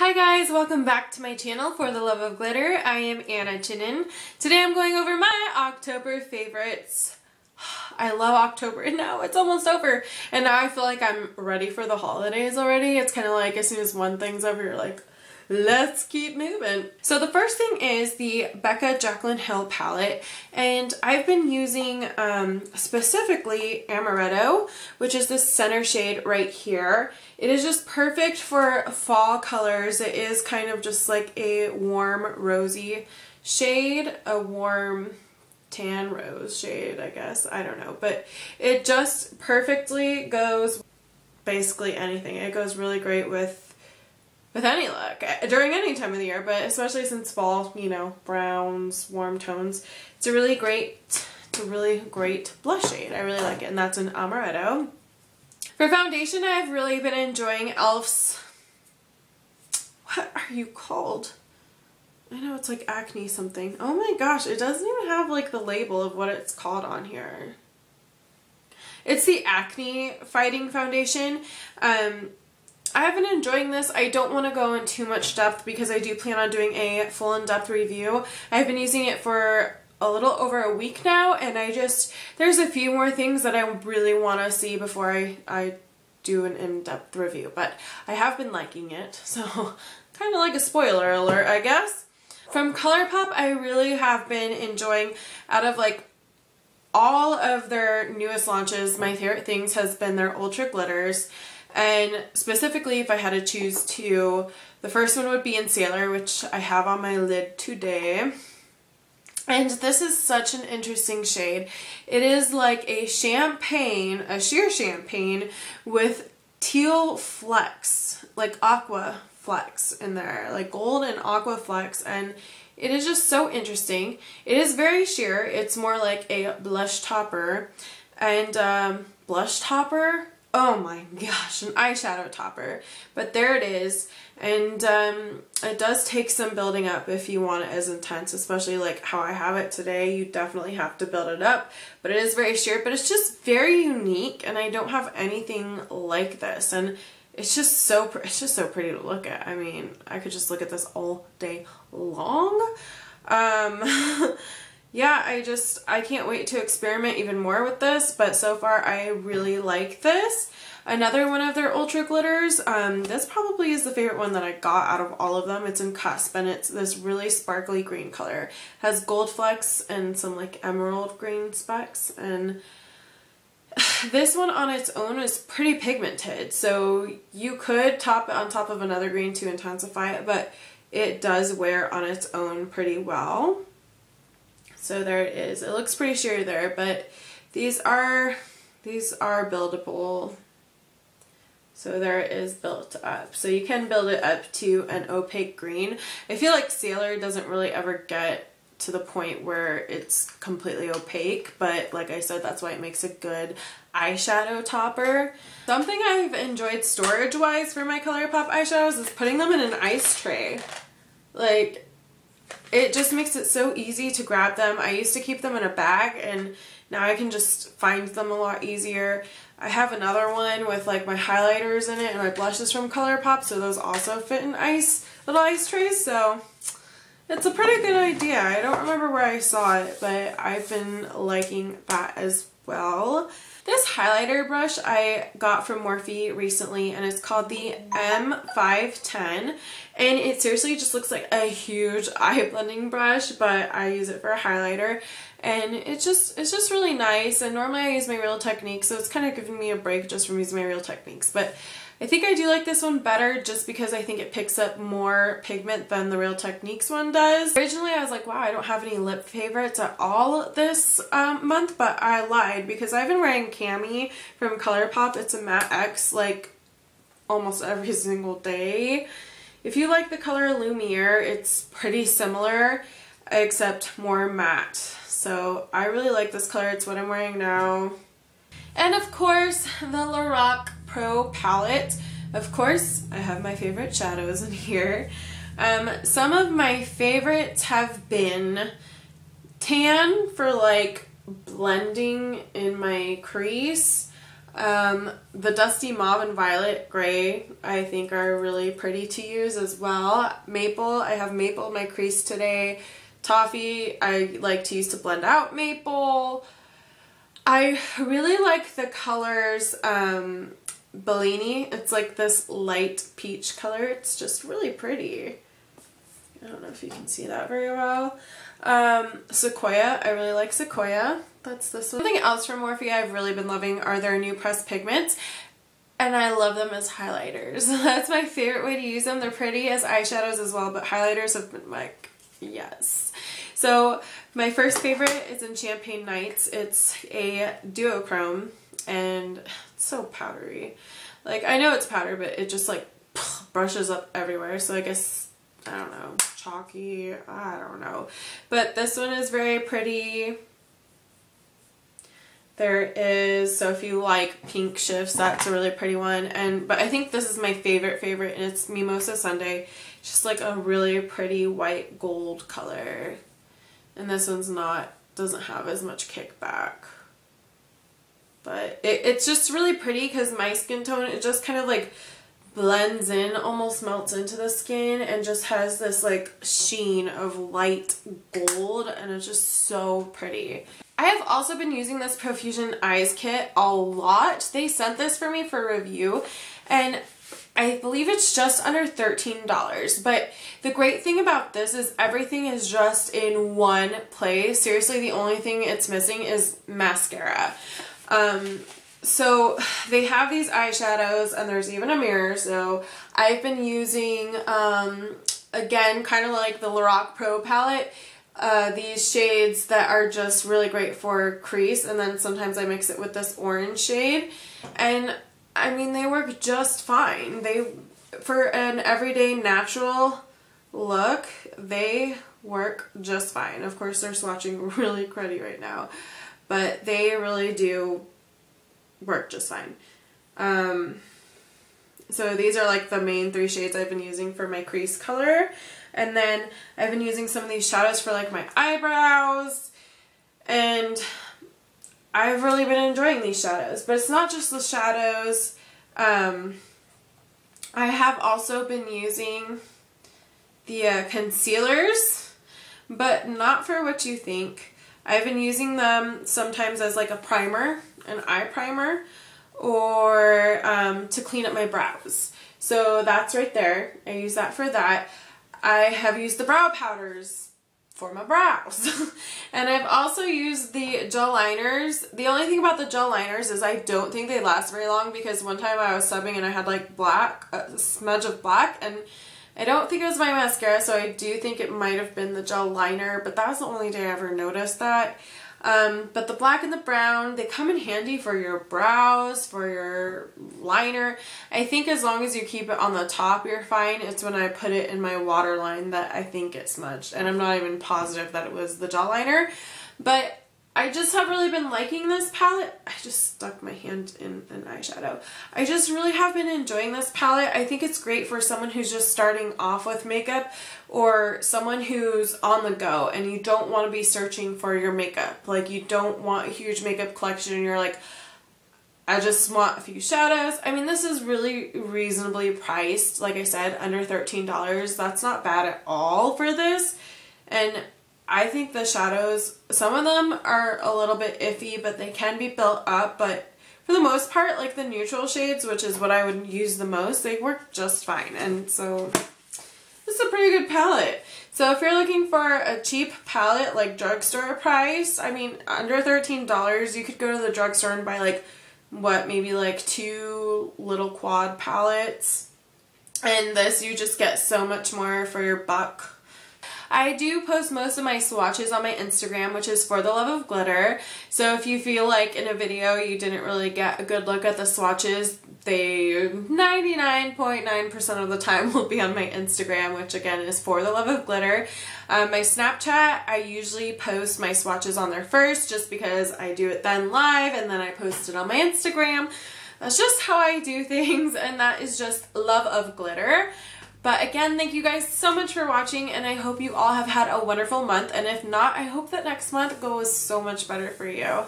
Hi guys, welcome back to my channel For the Love of Glitter. I am Anna Chinen. Today I'm going over my October favorites. I love October and now it's almost over. And now I feel like I'm ready for the holidays already. It's kind of like as soon as one thing's over, you're like, let's keep moving. So the first thing is the Becca Jaclyn Hill palette, and I've been using specifically Amaretto, which is this center shade right here. It is just perfect for fall colors. It is kind of just like a warm rosy shade, a warm tan rose shade, I guess. I don't know, but it just perfectly goes basically anything. It goes really great with any look during any time of the year, but especially since fall, you know, browns, warm tones. It's a really great blush shade. I really like it, and that's an Amaretto. For foundation, I've really been enjoying e.l.f.'s, what are you called? I know it's like acne something. Oh my gosh, it doesn't even have like the label of what it's called on here. It's the Acne Fighting Foundation. I've been enjoying this. I don't want to go in too much depth because I do plan on doing a full in-depth review. I've been using it for a little over a week now, and there's a few more things that I really want to see before I do an in-depth review, but I have been liking it, so kind of like a spoiler alert, I guess. From ColourPop, I really have been enjoying, out of like all of their newest launches, my favorite things has been their Ultra Glitters. And specifically, if I had to choose two, the first one would be in Sailor, which I have on my lid today. And this is such an interesting shade. It is like a champagne, a sheer champagne with teal flecks, like aqua flecks in there, like gold and aqua flecks, and it is just so interesting. It is very sheer. It's more like a blush topper, and blush topper? Oh my gosh, an eyeshadow topper. But there it is, and it does take some building up if you want it as intense, especially like how I have it today. You definitely have to build it up, but it is very sheer, but it's just very unique, and I don't have anything like this, and it's just so pretty to look at. I mean, I could just look at this all day long. Yeah, I can't wait to experiment even more with this, but so far I really like this. Another one of their Ultra Glitters, this probably is the favorite one that I got out of all of them. It's in Cusp, and it's this really sparkly green color. Has gold flecks and some like emerald green specks, and this one on its own is pretty pigmented, so you could top it on top of another green to intensify it, but it does wear on its own pretty well. So there it is. It looks pretty sheer there, but these are buildable. So there it is built up. So you can build it up to an opaque green. I feel like Sailor doesn't really ever get to the point where it's completely opaque, but like I said, that's why it makes a good eyeshadow topper. Something I've enjoyed storage-wise for my ColourPop eyeshadows is putting them in an ice tray. Like, it just makes it so easy to grab them. I used to keep them in a bag, and now I can just find them a lot easier. I have another one with like my highlighters in it and my blushes from ColourPop, so those also fit in little ice trays, so it's a pretty good idea. I don't remember where I saw it, but I've been liking that as well. This highlighter brush I got from Morphe recently, and it's called the M510, and it seriously just looks like a huge eye blending brush, but I use it for a highlighter, and it's just really nice. And normally I use my Real Techniques, so it's kind of giving me a break just from using my Real Techniques, but I think I do like this one better just because I think it picks up more pigment than the Real Techniques one does. Originally I was like, wow, I don't have any lip favorites at all this month, but I lied because I've been wearing Cami from ColourPop. It's a Matte X like almost every single day. If you like the color Lumiere, it's pretty similar except more matte. So I really like this color. It's what I'm wearing now. And of course, the Lorac Pro palette. Of course, I have my favorite shadows in here. Some of my favorites have been tan for like blending in my crease. The Dusty Mauve and Violet Gray I think are really pretty to use as well. Maple, I have maple in my crease today. Toffee, I like to use to blend out maple. I really like the colors Bellini. It's like this light peach color. It's just really pretty. I don't know if you can see that very well. Sequoia, I really like Sequoia. That's this one. Something else from Morphe I've really been loving are their new pressed pigments. And I love them as highlighters. That's my favorite way to use them. They're pretty as eyeshadows as well, but highlighters have been like, yes. So my first favorite is in Champagne Nights. It's a duochrome and it's so powdery. Like, I know it's powder, but it just like brushes up everywhere. So I guess, I don't know, chalky, I don't know. But this one is very pretty. There is, so if you like pink shifts, that's a really pretty one. But I think this is my favorite, and it's Mimosa Sunday. Just like a really pretty white gold color. And this one's doesn't have as much kickback. But it's just really pretty because my skin tone, it just kind of like blends in, almost melts into the skin, and just has this like sheen of light gold, and it's just so pretty. I have also been using this Profusion Eyes Kit a lot. They sent this for me for review, and I believe it's just under $13. But the great thing about this is everything is just in one place. Seriously, the only thing it's missing is mascara. So they have these eyeshadows, and there's even a mirror. So I've been using, again, kind of like the Lorac Pro palette, these shades that are just really great for crease, and then sometimes I mix it with this orange shade, and I mean, they work just fine. For an everyday natural look, they work just fine. Of course, they're swatching really cruddy right now, but they really do work just fine. So these are like the main three shades I've been using for my crease color. And then I've been using some of these shadows for like my eyebrows, and I've really been enjoying these shadows. But it's not just the shadows. I have also been using the concealers, but not for what you think. I've been using them sometimes as like a primer, an eye primer, or to clean up my brows. So that's right there. I use that for that. I have used the brow powders for my brows. And I've also used the gel liners. The only thing about the gel liners is I don't think they last very long, because one time I was subbing and I had like black, a smudge of black, and I don't think it was my mascara, so I do think it might have been the gel liner, but that was the only day I ever noticed that. But the black and the brown, they come in handy for your brows, for your liner. I think as long as you keep it on the top, you're fine. It's when I put it in my waterline that I think it smudged, and I'm not even positive that it was the gel liner. But I just have really been liking this palette. I just stuck my hand in an eyeshadow. I just really have been enjoying this palette. I think it's great for someone who's just starting off with makeup, or someone who's on the go and you don't want to be searching for your makeup. Like, you don't want a huge makeup collection and you're like, I just want a few shadows. I mean, this is really reasonably priced. Like I said, under $13. That's not bad at all for this. And I think the shadows, some of them are a little bit iffy, but they can be built up. But for the most part, like the neutral shades, which is what I would use the most, they work just fine. And so this is a pretty good palette. So if you're looking for a cheap palette, like drugstore price, I mean, under $13, you could go to the drugstore and buy like, what, maybe like 2 little quad palettes. And this, you just get so much more for your buck. I do post most of my swatches on my Instagram, which is For the Love of Glitter. So if you feel like in a video you didn't really get a good look at the swatches, they 99.9% of the time will be on my Instagram, which again is For the Love of Glitter. My Snapchat, I usually post my swatches on there first, just because I do it then live and then I post it on my Instagram. That's just how I do things, and that is just Love of Glitter. But again, thank you guys so much for watching, and I hope you all have had a wonderful month. And if not, I hope that next month goes so much better for you.